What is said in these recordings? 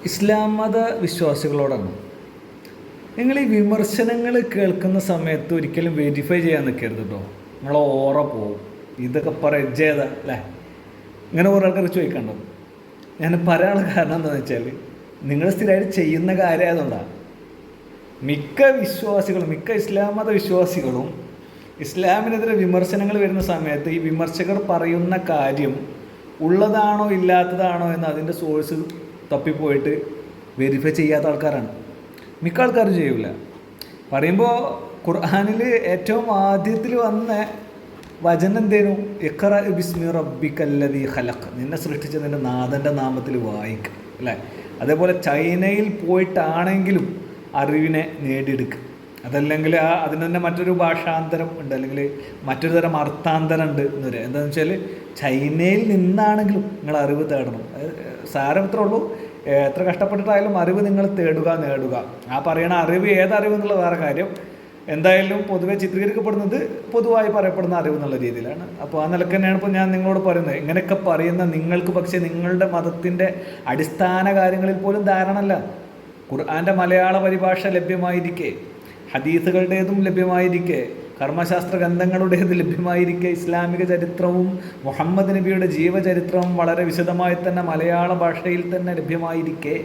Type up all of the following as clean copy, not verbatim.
ഇസ്ലാം മത വിശ്വാസികളോടാണ്. നിങ്ങൾ ഈ വിമർശനങ്ങൾ കേൾക്കുന്ന സമയത്ത് ഒരിക്കലും വെരിഫൈ ചെയ്യാൻ നിൽക്കരുത് കേട്ടോ. നിങ്ങൾ ഓറ പോവും, ഇതൊക്കെ പറയതാ അല്ലേ, ഇങ്ങനെ കുറേ ആൾക്കാർ ചോദിക്കണ്ടോ. ഞാൻ പറയാനുള്ള കാരണം എന്താണെന്ന് വെച്ചാൽ നിങ്ങൾ സ്ഥിരമായിട്ട് ചെയ്യുന്ന കാര്യമായതുകൊണ്ടാണ്. മിക്ക ഇസ്ലാം മത വിശ്വാസികളും ഇസ്ലാമിനെതിരെ വിമർശനങ്ങൾ വരുന്ന സമയത്ത് ഈ വിമർശകർ പറയുന്ന കാര്യം ഉള്ളതാണോ ഇല്ലാത്തതാണോ എന്ന് അതിൻ്റെ സോഴ്സ് തപ്പിപ്പോയിട്ട് വെരിഫൈ ചെയ്യാത്ത ആൾക്കാരാണ്. മിക്ക ആൾക്കാരും ചെയ്യില്ല. പറയുമ്പോൾ ഖുർആനിൽ ഏറ്റവും ആദ്യത്തിൽ വന്ന വചനം എന്തേനു? ഇഖ്റ ബിസ്മി റബ്ബിക്കല്ലദീ ഖലഖ്, നിന്നെ സൃഷ്ടിച്ചതിൻ്റെ നാഥൻ്റെ നാമത്തിൽ വായിക്കുക അല്ലേ. അതേപോലെ ചൈനയിൽ പോയിട്ടാണെങ്കിലും അറിവിനെ നേടിയെടുക്കുക. അതല്ലെങ്കിൽ അതിന് തന്നെ മറ്റൊരു ഭാഷാന്തരം ഉണ്ട്, അല്ലെങ്കിൽ മറ്റൊരു തരം അർത്ഥാന്തരം ഉണ്ട് എന്ന് പറയാം. എന്താണെന്ന് വെച്ചാൽ ചൈനയിൽ നിന്നാണെങ്കിലും നിങ്ങൾ അറിവ് തേടണം. സാരം ഇത്രേ ഉള്ളൂ, എത്ര കഷ്ടപ്പെട്ടിട്ടായാലും അറിവ് നിങ്ങൾ നേടുക. ആ പറയണ അറിവ് ഏതറിവ് എന്നുള്ള വേറെ കാര്യം. എന്തായാലും പൊതുവെ ചിത്രീകരിക്കപ്പെടുന്നത് പൊതുവായി പറയപ്പെടുന്ന അറിവ് എന്നുള്ള രീതിയിലാണ്. അപ്പോൾ ആ നിലക്ക് തന്നെയാണ് ഇപ്പോൾ ഞാൻ നിങ്ങളോട് പറയുന്നത്. ഇങ്ങനെയൊക്കെ പറയുന്ന നിങ്ങൾക്ക് പക്ഷേ നിങ്ങളുടെ മതത്തിൻ്റെ അടിസ്ഥാന കാര്യങ്ങളിൽ പോലും ധാരണല്ല. ഖുർആൻ്റെ മലയാള പരിഭാഷ ലഭ്യമായിരിക്കെ, ഹദീസുകളുടേതും ലഭ്യമായിരിക്കെ, കർമ്മശാസ്ത്ര ഗ്രന്ഥങ്ങളുടേത് ലഭ്യമായിരിക്കെ, ഇസ്ലാമിക ചരിത്രവും മുഹമ്മദ് നബിയുടെ ജീവചരിത്രവും വളരെ വിശദമായി തന്നെ മലയാള ഭാഷയിൽ തന്നെ ലഭ്യമായിരിക്കെ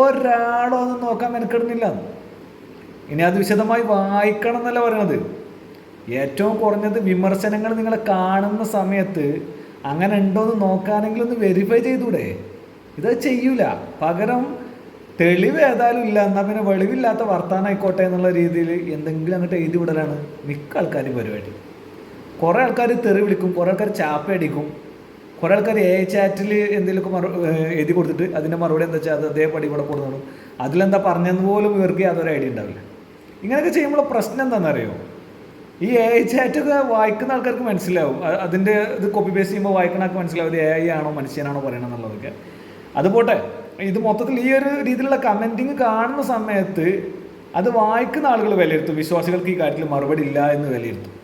ഒരാളോ ഒന്നും നോക്കാൻ മെനക്കെടുന്നില്ല. ഇനി അത് വിശദമായി വായിക്കണം എന്നല്ല പറയണത്. ഏറ്റവും കുറഞ്ഞത് വിമർശനങ്ങൾ നിങ്ങളെ കാണുന്ന സമയത്ത് അങ്ങനെ ഉണ്ടോയെന്ന് നോക്കാനെങ്കിലും ഒന്ന് വെരിഫൈ ചെയ്തൂടെ? ഇത് ചെയ്യൂല. പകരം തെളിവ് ഏതായാലും ഇല്ല, എന്നാൽ പിന്നെ വെളിവില്ലാത്ത വർത്താനം ആയിക്കോട്ടെ എന്നുള്ള രീതിയിൽ എന്തെങ്കിലും അങ്ങോട്ട് എഴുതി വിടലാണ് മിക്ക ആൾക്കാരും പരിപാടി. കുറേ ആൾക്കാർ തെറി വിളിക്കും, കുറേ ആൾക്കാർ ചാപ്പയടിക്കും, കുറേ ആൾക്കാർ ചാറ്റിൽ എന്തെങ്കിലുമൊക്കെ എഴുതി കൊടുത്തിട്ട് അതിൻ്റെ മറുപടി എന്താ വെച്ചാൽ അത് അതേപടി ഇവിടെ കൊടുക്കണം. അതിലെന്താ പറഞ്ഞെന്ന് പോലും ഇവർക്ക് യാതൊരു ഐഡിയ ഉണ്ടാവില്ല. ഇങ്ങനെയൊക്കെ ചെയ്യുമ്പോൾ പ്രശ്നം എന്താണെന്നറിയോ? ഈ ചാറ്റൊക്കെ വായിക്കുന്ന ആൾക്കാർക്ക് മനസ്സിലാവും, അതിൻ്റെ ഇത് കോപ്പി പേസ്റ്റ് ചെയ്യുമ്പോൾ വായിക്കുന്ന ആൾക്ക് മനസ്സിലാവും ഇത് ആണോ മനുഷ്യനാണോ പറയണം എന്നുള്ളതൊക്കെ. അതുപോട്ടെ, ഇത് മൊത്തത്തിൽ ഈ ഒരു രീതിയിലുള്ള കമൻറ്റിങ് കാണുന്ന സമയത്ത് അത് വായിക്കുന്ന ആളുകൾ വിലയിരുത്തും, വിശ്വാസികൾക്ക് ഈ കാര്യത്തിൽ മറുപടി ഇല്ല എന്ന് വിലയിരുത്തും.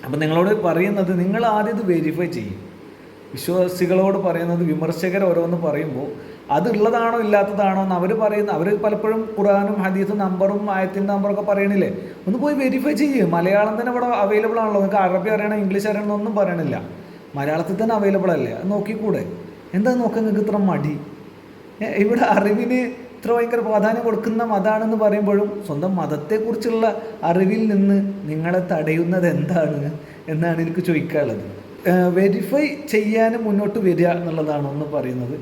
അപ്പം നിങ്ങളോട് പറയുന്നത്, നിങ്ങൾ ആദ്യം ഇത് വെരിഫൈ ചെയ്യും. വിശ്വാസികളോട് പറയുന്നത്, വിമർശകർ ഓരോന്ന് പറയുമ്പോൾ അതുള്ളതാണോ ഇല്ലാത്തതാണോ എന്ന് അവർ പലപ്പോഴും ഖുർആനും ഹദീസും നമ്പറും ആയത്തിൻ്റെ നമ്പറൊക്കെ പറയണില്ലേ, ഒന്ന് പോയി വെരിഫൈ ചെയ്യും. മലയാളം തന്നെ ഇവിടെ അവൈലബിൾ ആണല്ലോ. നിങ്ങൾക്ക് അറബി അറിയണം, ഇംഗ്ലീഷ് അറിയണം ഒന്നും പറയണില്ല, മലയാളത്തിൽ തന്നെ അവൈലബിൾ അല്ലേ. അത് നോക്കിക്കൂടെ? എന്താ നോക്കാൻ നിങ്ങൾക്ക് ഇത്ര മടി? ഇവിടെ അറിവിന് ഇത്ര ഭയങ്കര പ്രാധാന്യം കൊടുക്കുന്ന മതമാണെന്ന് പറയുമ്പോഴും സ്വന്തം മതത്തെക്കുറിച്ചുള്ള അറിവിൽ നിന്ന് നിങ്ങളെ തടയുന്നത് എന്താണ് എന്നാണ് എനിക്ക് ചോദിക്കാനുള്ളത്. വെരിഫൈ ചെയ്യാൻ മുന്നോട്ട് വരിക എന്നുള്ളതാണ് ഒന്ന് പറയുന്നത്.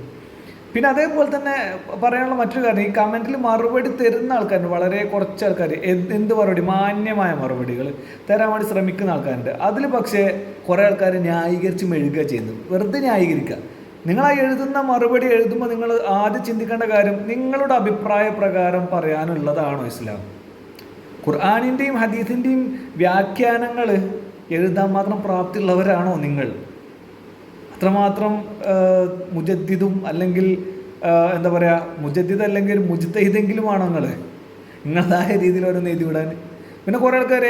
പിന്നെ അതേപോലെ തന്നെ പറയാനുള്ള മറ്റൊരു കാര്യം, ഈ കമൻറ്റിൽ മറുപടി തരുന്ന ആൾക്കാരുണ്ട്, വളരെ കുറച്ച് ആൾക്കാർ. എന്ത് മറുപടി? മാന്യമായ മറുപടികൾ തരാൻ വേണ്ടി ശ്രമിക്കുന്ന ആൾക്കാരുണ്ട്. അതിൽ പക്ഷേ കുറേ ആൾക്കാർ ന്യായീകരിച്ച് മെഴുകുക ചെയ്യുന്നത്. വെറുതെ ന്യായീകരിക്കുക. നിങ്ങൾ ആ എഴുതുന്ന മറുപടി എഴുതുമ്പോൾ നിങ്ങൾ ആദ്യം ചിന്തിക്കേണ്ട കാര്യം, നിങ്ങളുടെ അഭിപ്രായ പ്രകാരം പറയാനുള്ളതാണോ ഇസ്ലാം? ഖുർആനിൻ്റെയും ഹദീസിൻ്റെയും വ്യാഖ്യാനങ്ങൾ എഴുതാൻ മാത്രം പ്രാപ്തിയുള്ളവരാണോ നിങ്ങൾ? അത്രമാത്രം മുജദ്ദിദും അല്ലെങ്കിൽ എന്താ പറയുക, മുജദ്ദിദ് അല്ലെങ്കിൽ മുജ്തഹിദെങ്കിലുമാണോ നിങ്ങളതായ രീതിയിൽ ഓരോന്ന് എഴുതി വിടാൻ? പിന്നെ കുറേ ആൾക്കാർ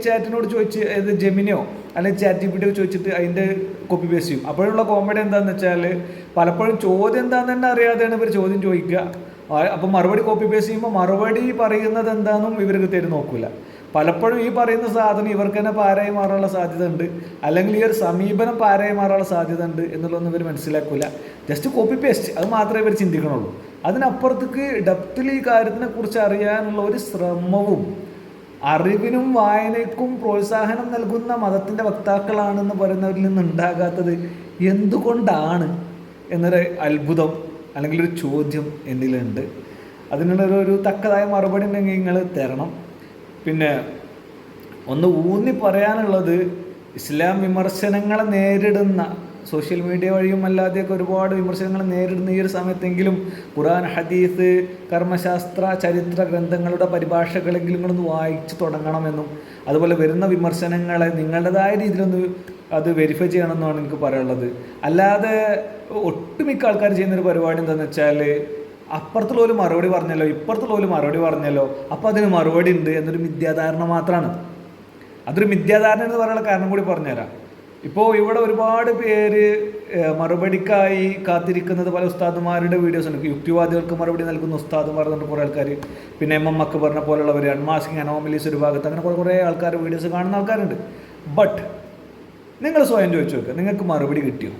ചാറ്റിനോട് ചോദിച്ച്, ഏത് ജെമിനിയോ അല്ലെങ്കിൽ ചാറ്റ് ജി പി ടിയോ ചോദിച്ചിട്ട് അതിൻ്റെ കോപ്പി പേസ്റ്റ് ചെയ്യും. അപ്പോഴുള്ള കോമഡി എന്താണെന്ന് വെച്ചാൽ പലപ്പോഴും ചോദ്യം എന്താണെന്ന് തന്നെ അറിയാതെയാണ് ഇവർ ചോദ്യം ചോദിക്കുക. അപ്പം മറുപടി കോപ്പി പേസ്റ്റ് ചെയ്യുമ്പോൾ മറുപടി പറയുന്നത് എന്താണെന്നും ഇവർക്ക് തരും നോക്കില്ല. പലപ്പോഴും ഈ പറയുന്ന സാധനം ഇവർക്ക് തന്നെ പാരയായി മാറാനുള്ള സാധ്യത ഉണ്ട്, അല്ലെങ്കിൽ ഈ ഒരു സമീപനം പാരയായി മാറാനുള്ള സാധ്യത ഉണ്ട് എന്നുള്ളതൊന്നും ഇവർ മനസ്സിലാക്കില്ല. ജസ്റ്റ് കോപ്പി പേസ്റ്റ്, അത് മാത്രമേ ഇവർ ചിന്തിക്കണുള്ളൂ. അതിനപ്പുറത്തേക്ക് ഡെപ്തിൽ ഈ കാര്യത്തിനെ കുറിച്ച് അറിയാനുള്ള ഒരു ശ്രമവും അറിവിനും വായനയ്ക്കും പ്രോത്സാഹനം നൽകുന്ന മതത്തിൻ്റെ വക്താക്കളാണെന്ന് പറയുന്നവരിൽ നിന്നുണ്ടാകാത്തത് എന്തുകൊണ്ടാണ് എന്നൊരു അത്ഭുതം അല്ലെങ്കിൽ ഒരു ചോദ്യം എന്നിലുണ്ട്. അതിനുള്ളൊരു തക്കതായ മറുപടി ഉണ്ടെങ്കിൽ നിങ്ങൾ തരണം. പിന്നെ ഒന്ന് ഊന്നി പറയാനുള്ളത്, ഇസ്ലാം വിമർശനങ്ങളെ നേരിടുന്ന, സോഷ്യൽ മീഡിയ വഴിയും അല്ലാതെയൊക്കെ ഒരുപാട് വിമർശനങ്ങൾ നേരിടുന്ന ഈ ഒരു സമയത്തെങ്കിലും ഖുർആൻ, ഹദീസ്, കർമ്മശാസ്ത്ര, ചരിത്ര ഗ്രന്ഥങ്ങളുടെ പരിഭാഷകളെങ്കിലും നിങ്ങളൊന്ന് വായിച്ച് തുടങ്ങണമെന്നും, അതുപോലെ വരുന്ന വിമർശനങ്ങളെ നിങ്ങളുടേതായ രീതിയിലൊന്ന് അത് വെരിഫൈ ചെയ്യണമെന്നാണ് എനിക്ക് പറയാനുള്ളത്. അല്ലാതെ ഒട്ടുമിക്ക ആൾക്കാർ ചെയ്യുന്നൊരു പരിപാടി എന്താണെന്ന് വെച്ചാൽ, അപ്പുറത്തുള്ള ഒരു മറുപടി പറഞ്ഞല്ലോ, ഇപ്പുറത്തുള്ള ഒരു മറുപടി പറഞ്ഞല്ലോ, അപ്പോൾ അതിന് മറുപടി ഉണ്ട് എന്നൊരു മിഥ്യാധാരണ മാത്രമാണ്. അതൊരു മിഥ്യാധാരണ എന്ന് പറയാനുള്ള കാരണം കൂടി പറഞ്ഞുതരാം. ഇപ്പോൾ ഇവിടെ ഒരുപാട് പേര് മറുപടിക്കായി കാത്തിരിക്കുന്നത് പല ഉസ്താദുമാരുടെ വീഡിയോസ് ഉണ്ട്. യുക്തിവാദികൾക്ക് മറുപടി നൽകുന്ന ഉസ്താദുമാർ പറഞ്ഞിട്ട് കുറേ ആൾക്കാർ, പിന്നെ MM അക്ബറിനെ പോലുള്ളവർ, അൺമാസ്കിങ് അനോമലീസ് ഒരു ഭാഗത്ത്, അങ്ങനെ കുറേ ആൾക്കാർ വീഡിയോസ് കാണുന്ന ആൾക്കാരുണ്ട്. ബട്ട് നിങ്ങൾ സ്വയം ചോദിച്ചു നോക്കുക, നിങ്ങൾക്ക് മറുപടി കിട്ടിയോ?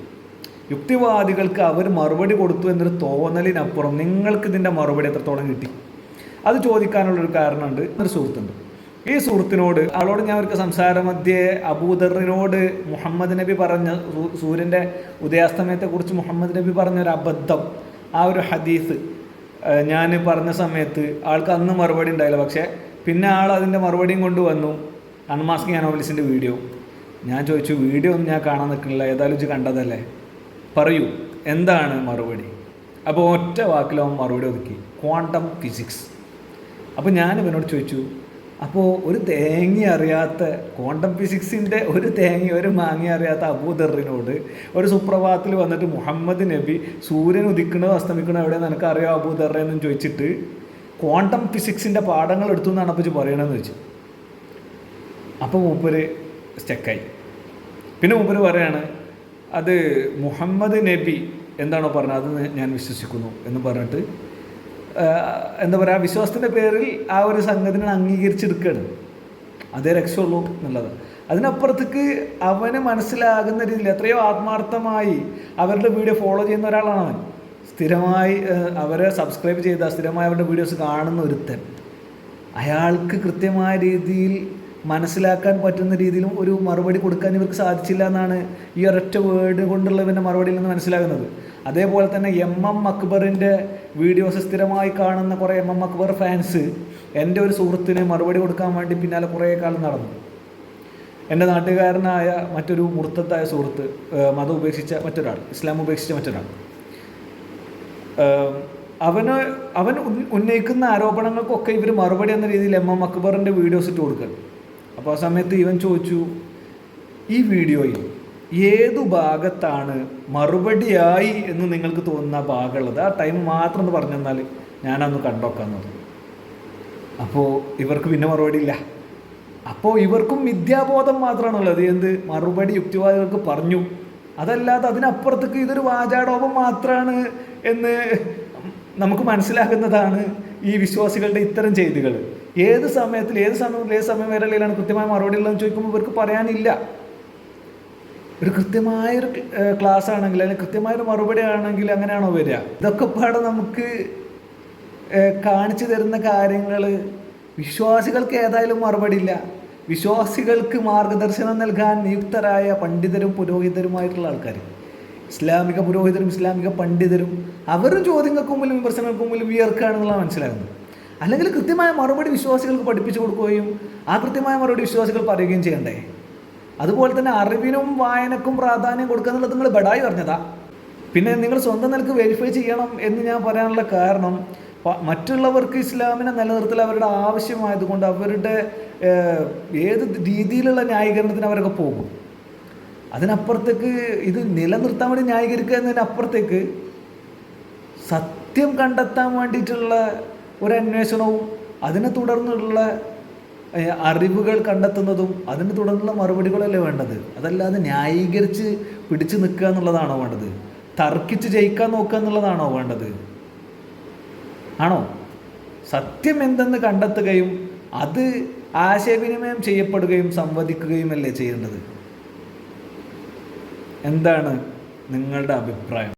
യുക്തിവാദികൾക്ക് അവർ മറുപടി കൊടുത്തു എന്നൊരു തോന്നലിനപ്പുറം നിങ്ങൾക്ക് ഇതിൻ്റെ മറുപടി എത്രത്തോളം കിട്ടി? അത് ചോദിക്കാനുള്ളൊരു കാരണമുണ്ട്. ഒരു സുഹൃത്തുണ്ട്. ഈ സുഹൃത്തിനോട്, ആളോട് ഞാൻ അവർക്ക് സംസാരമധ്യേ അബൂദറിനോട് മുഹമ്മദ് നബി പറഞ്ഞ സൂര്യൻ്റെ ഉദയാസ്തമയത്തെക്കുറിച്ച് മുഹമ്മദ് നബി പറഞ്ഞൊരു അബദ്ധം, ആ ഒരു ഹദീസ് ഞാൻ പറഞ്ഞ സമയത്ത് ആൾക്ക് അന്ന് മറുപടി ഉണ്ടായില്ല. പക്ഷേ പിന്നെ ആൾ അതിൻ്റെ മറുപടിയും കൊണ്ടുവന്നു, അൺമാസ്കിങ് അനോമലീസിൻ്റെ വീഡിയോ. ഞാൻ ചോദിച്ചു, വീഡിയോ ഒന്നും ഞാൻ കാണാൻ നിൽക്കുന്നില്ല, ഏതായാലും ഇത് കണ്ടതല്ലേ, പറയൂ എന്താണ് മറുപടി? അപ്പോൾ ഒറ്റ വാക്കിൽ അവൻ മറുപടി ഒതുക്കി, ക്വാണ്ടം ഫിസിക്സ്. അപ്പോൾ ഞാൻ ഇവനോട് ചോദിച്ചു, അപ്പോൾ ഒരു തേങ്ങ അറിയാത്ത, ക്വാണ്ടം ഫിസിക്സിൻ്റെ ഒരു മാങ്ങ അറിയാത്ത അബൂദറിനോട് ഒരു സുപ്രഭാതത്തിൽ വന്നിട്ട് മുഹമ്മദ് നബി സൂര്യൻ ഉദിക്കണോ അസ്തമിക്കണോ എവിടെയെന്ന് എനിക്കറിയാം അബൂദറിനെന്ന് ചോദിച്ചിട്ട് ക്വാണ്ടം ഫിസിക്സിൻ്റെ പാഠങ്ങൾ എടുത്തു എന്നാണ് അപ്പോൾ പറയണമെന്ന് ചോദിച്ചു. അപ്പോൾ മൂപ്പര് സ്റ്റക്കായി. പിന്നെ മൂപ്പര് പറയാണ്, അത് മുഹമ്മദ് നബി എന്താണോ പറഞ്ഞത് അത് ഞാൻ വിശ്വസിക്കുന്നു എന്ന് പറഞ്ഞിട്ട് എന്താ പറയുക, വിശ്വാസത്തിൻ്റെ പേരിൽ ആ ഒരു സംഗതിനെ അംഗീകരിച്ചെടുക്കുകയാണ്. അതേ രക്ഷയുള്ളൂ എന്നുള്ളത്. അതിനപ്പുറത്തേക്ക് അവന് മനസ്സിലാകുന്ന രീതിയിൽ എത്രയോ ആത്മാർത്ഥമായി അവരുടെ വീഡിയോ ഫോളോ ചെയ്യുന്ന ഒരാളാണ് അവൻ. സ്ഥിരമായി അവരെ സബ്സ്ക്രൈബ് ചെയ്ത, സ്ഥിരമായി അവരുടെ വീഡിയോസ് കാണുന്ന ഒരുത്തൻ, അയാൾക്ക് കൃത്യമായ രീതിയിൽ മനസ്സിലാക്കാൻ പറ്റുന്ന രീതിയിലും ഒരു മറുപടി കൊടുക്കാൻ ഇവർക്ക് സാധിച്ചില്ല എന്നാണ് ഈ ഒരൊറ്റ വേർഡ് കൊണ്ടുള്ള ഇവൻ്റെ മറുപടിയിൽ നിന്ന് മനസ്സിലാകുന്നത്. അതേപോലെ തന്നെ MM അക്ബറിൻ്റെ വീഡിയോസ് സ്ഥിരമായി കാണുന്ന കുറേ MM അക്ബർ ഫാൻസ് എൻ്റെ ഒരു സുഹൃത്തിന് മറുപടി കൊടുക്കാൻ വേണ്ടി പിന്നാലെ കുറേ കാലം നടന്നു. എൻ്റെ നാട്ടുകാരനായ മറ്റൊരു മുർത്തത്തായ സുഹൃത്ത്, മതം ഉപേക്ഷിച്ച മറ്റൊരാൾ, ഇസ്ലാം ഉപേക്ഷിച്ച മറ്റൊരാൾ, അവൻ ഉന്നയിക്കുന്ന ആരോപണങ്ങൾക്കൊക്കെ ഇവർ മറുപടി എന്ന രീതിയിൽ MM അക്ബറിൻ്റെ വീഡിയോസ് ഇട്ട് കൊടുക്കുക. അപ്പോൾ ആ സമയത്ത് ഇവൻ ചോദിച്ചു, ഈ വീഡിയോയിൽ ഏതു ഭാഗത്താണ് മറുപടിയായി എന്ന് നിങ്ങൾക്ക് തോന്നുന്ന ഭാഗമുള്ളത്? ആ ടൈം മാത്രം ഒന്ന് പറഞ്ഞു തന്നാൽ ഞാനൊന്ന് കണ്ടോക്കാമെന്നത്. അപ്പോൾ ഇവർക്ക് പിന്നെ മറുപടി ഇല്ല. അപ്പോൾ ഇവർക്കും മിഥ്യാബോധം മാത്രമാണുള്ളത്. എന്ത് മറുപടി യുക്തിവാദികൾക്ക് പറഞ്ഞു, അതല്ലാതെ അതിനപ്പുറത്തേക്ക് ഇതൊരു വാചാടോപം മാത്രമാണ് എന്ന് നമുക്ക് മനസ്സിലാക്കുന്നതാണ് ഈ വിശ്വാസികളുടെ ഇത്തരം ചെയ്തികൾ. ഏത് സമയം വരെയാണ് കൃത്യമായ മറുപടി ഉള്ളതെന്ന് ചോദിക്കുമ്പോൾ ഇവർക്ക് പറയാനില്ല. ഒരു കൃത്യമായൊരു ക്ലാസ് ആണെങ്കിൽ, അല്ലെങ്കിൽ കൃത്യമായൊരു മറുപടി ആണെങ്കിൽ അങ്ങനെയാണോ വരിക? ഇതൊക്കെ പാടെ നമുക്ക് കാണിച്ചു തരുന്ന കാര്യങ്ങൾ വിശ്വാസികൾക്ക് ഏതായാലും മറുപടി ഇല്ല. വിശ്വാസികൾക്ക് മാർഗദർശനം നൽകാൻ നിയുക്തരായ പണ്ഡിതരും പുരോഹിതരുമായിട്ടുള്ള ആൾക്കാർ, ഇസ്ലാമിക പുരോഹിതരും ഇസ്ലാമിക പണ്ഡിതരും, അവരും ചോദ്യങ്ങൾക്ക് മുമ്പിലും വിമർശനങ്ങൾക്ക് മുമ്പിലും വിയർക്കുകയാണെന്നുള്ള മനസ്സിലാകുന്നത്. അല്ലെങ്കിൽ കൃത്യമായ മറുപടി വിശ്വാസികൾക്ക് പഠിപ്പിച്ചു കൊടുക്കുകയും ആ കൃത്യമായ മറുപടി വിശ്വാസികൾ പറയുകയും ചെയ്യണ്ടേ? അതുപോലെ തന്നെ അറിവിനും വായനക്കും പ്രാധാന്യം കൊടുക്കുക എന്നുള്ളത് നിങ്ങൾ ബഡായി പറഞ്ഞതാ. പിന്നെ നിങ്ങൾ സ്വന്തം നിലക്ക് വെരിഫൈ ചെയ്യണം എന്ന് ഞാൻ പറയാനുള്ള കാരണം, മറ്റുള്ളവർക്ക് ഇസ്ലാമിനെ നിലനിർത്തൽ അവരുടെ ആവശ്യമായതുകൊണ്ട് അവരുടെ ഏത് രീതിയിലുള്ള ന്യായീകരണത്തിന് അവരൊക്കെ പോകും. അതിനപ്പുറത്തേക്ക് ഇത് നിലനിർത്താൻ വേണ്ടി ന്യായീകരിക്കുക എന്നതിനപ്പുറത്തേക്ക് സത്യം കണ്ടെത്താൻ വേണ്ടിയിട്ടുള്ള ഒരു അന്വേഷണവും അതിനെ തുടർന്നുള്ള അറിവുകൾ കണ്ടെത്തുന്നതും അതിനെ തുടർന്നുള്ള മറുപടികളല്ലേ വേണ്ടത്. അതല്ലാതെ ന്യായീകരിച്ച് പിടിച്ചു നിൽക്കുക എന്നുള്ളതാണോ വേണ്ടത്? തർക്കിച്ച് ജയിക്കാൻ നോക്കുക എന്നുള്ളതാണോ വേണ്ടത്? ആണോ? സത്യം എന്തെന്ന് കണ്ടെത്തുകയും അത് ആശയവിനിമയം ചെയ്യപ്പെടുകയും സംവദിക്കുകയും അല്ലേ ചെയ്യേണ്ടത്? എന്താണ് നിങ്ങളുടെ അഭിപ്രായം?